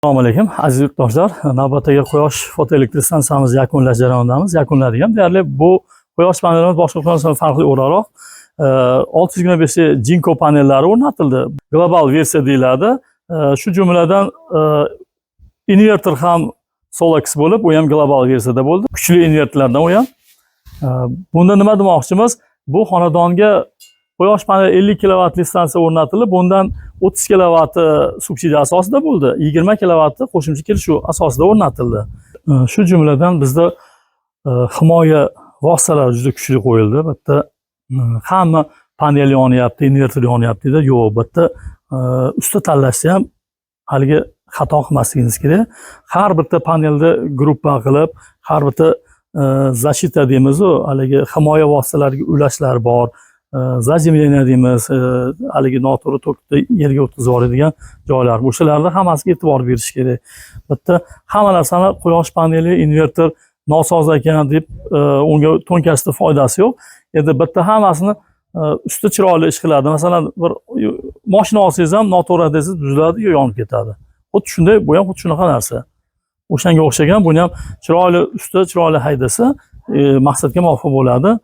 Assalomu alaykum aziz yurtdoshlar. Navbatdagi quyosh fotoelektr stansiyamizni yakunlash jarayonidamiz. Yakunladik ham. Deyarli bu quyosh panelimiz boshqa quyoshdan farqli o'laroq 605 Jinko panellari o'rnatildi. Global versiya deyiladi. Shu jumladan inverter ham Solax bo'lib, u ham global versiyada bo'ldi. Kuchli inverterlardan u ham. Bunda nima demoqchimiz? Bu xonadonga quyosh paneli 50 kilovatli stansiya o'rnatilib, bundan 30 kilovati subsidiya asosida bo'ldi. 20 kilovati qo'shimcha kelishuv asosida o'rnatildi. Shu jumladan bizda himoya vositalari juda kuchli qo'yildi. Bitta hamma panel yonyapti, inverter yonyapti dedi. Yo'q, bitta usta tanlashda ham haligi xato qilmasligingiz kerak. Har bitta panelda gruppa qilib, har bitta zashita deymiz-ku, haligi himoya vositalariga ulashlar bor. Zazemleniya deymiz, haligi noto'g'ri tokni yerga o'tkazib yuboradigan joylar. O'shalarda hammasiga e'tibor berish kerak. Bitta hamma narsani quyosh paneli, inverter nosoz ekan deb unga to'nkashda foydasi yo'q. Endi bitta hammasini usti chiroyli ish qiladi. Masalan, bir mashina olsangiz ham noto'g'ri desiz buziladi yo yonib ketadi. Xuddi shunday, bu ham xuddi shunaqa narsa. O'shanga o'xshagan, buni ham chiroyli usti chiroyli haydasa, maqsadga muvofiq bo'ladi.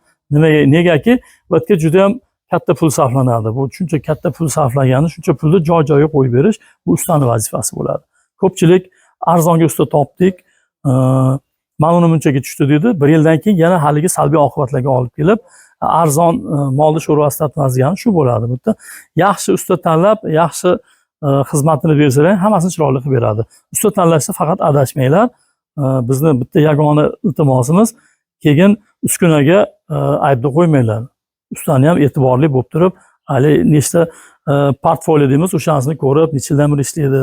Negaki, bu yerga juda ham katta pul sarflanadi. Bu shuncha katta pul sarflagani, shuncha pulni joy-joyiga qo'yib berish bu ustaning vazifasi bo'ladi. Ko'pchilik arzonga usta topdik, mana uni bunchaga tushdi deydi. Bir yildan keyin yana haligi salbiy oqibatlarga olib kelib, arzon molni sho'rvasi tatmasligani shu bo'ladi. Bu yerda yaxshi usta tanlab, yaxshi xizmatini bersalar, hammasini chiroyli qilib beradi. Usta tanlashda faqat adashmanglar. Bizni bitta yagona iltimosimiz, keyin uskunaga aybni qo'ymanglar. Ustani ham e'tiborli bo'lib turib, hali nechta portfolio deymiz, o'shanisini ko'rib, necha yildan beri ishlaydi,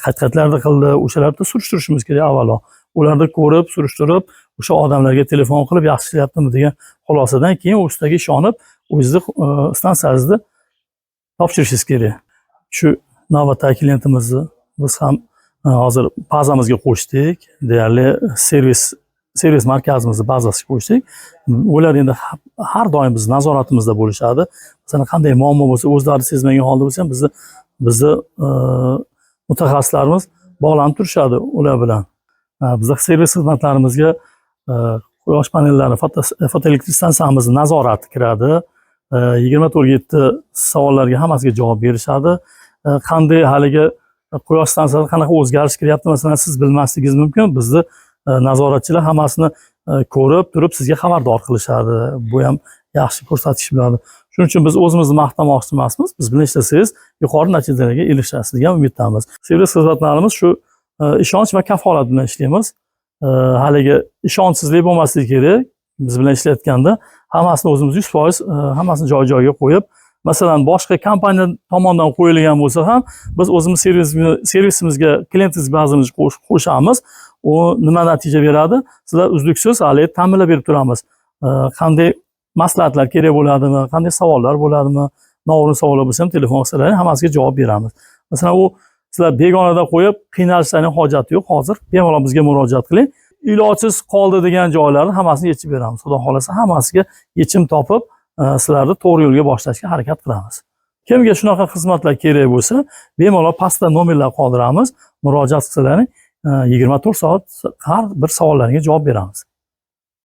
qat-qatlarni qildi, o'shalarni surishtirishimiz kerak avvalo. Ularni ko'rib, surishtirib, o'sha odamlarga telefon qilib, yaxshi ishlayaptimi degan xulosadan keyin ustaga ishonib, o'zingizni stansiyangizni topshirishingiz kerak. Shu navbatdagi klientimizni biz ham hozir bazamizga qo'shdik, deyarli servis markazimizni bazasiga qo'shdik. Ular endi har doim biz nazoratimizda bo'lishadi. Masalan, qanday muammo bo'lsa, o'zlari sezmagan holda bo'lsa ham bizni mutaxassislarimiz bog'lanib turishadi ular bilan. Bizda servis xizmatlarimizga quyosh panellari, fotoelektr stansiyamizni nazorati kiradi. 24/7 savollarga hammasiga javob berishadi. Qanday haligi quyosh stansiyasida qanaqa o'zgarish kiryapti, masalan, siz bilmasligingiz mumkin. Bizni nazoratchilar hammasini ko'rib turib sizga xabardor qilishadi. Bu ham yaxshi ko'rsatkich bo'ladi. Shuning uchun biz o'zimizni maqtamoqchi emasmiz. Biz bilan ishlasangiz yuqori natijalarga erishasiz degan umiddamiz. Servis xizmatlarimiz shu ishonch va kafolat bilan ishlaymiz. Haligi ishonchsizlik bo'lmasligi kerak. Biz bilan ishlayotganda hammasini o'zimiz 100% hammasini joy-joyiga qo'yib, masalan, boshqa kompaniya tomonidan qo'yilgan bo'lsa ham, biz o'zimiz servisimizga, klientimizga bazamizni qo'shamiz. U nima natija beradi? Sizlar uzluksiz hali ta'minlab berib turamiz. Qanday maslahatlar kerak bo'ladimi, qanday savollar bo'ladimi, noo'rin savollar bo'lsa ham telefon qilsalaring hammasiga javob beramiz. Masalan, u sizlar begonada qo'yib qiynalishlarning hojati yo'q. Hozir bemalol bizga murojaat qiling. Ilojsiz qoldi degan joylarni hammasini yechib beramiz. Xudo xolasa hammasiga yechim topib, sizlarni to'g'ri yo'lga boshlashga harakat qilamiz. Kimga shunaqa xizmatlar kerak bo'lsa, bemalol pastda nomerlar qoldiramiz. Murojaat qilsalaring 24 soat har bir savollaringizga javob beramiz.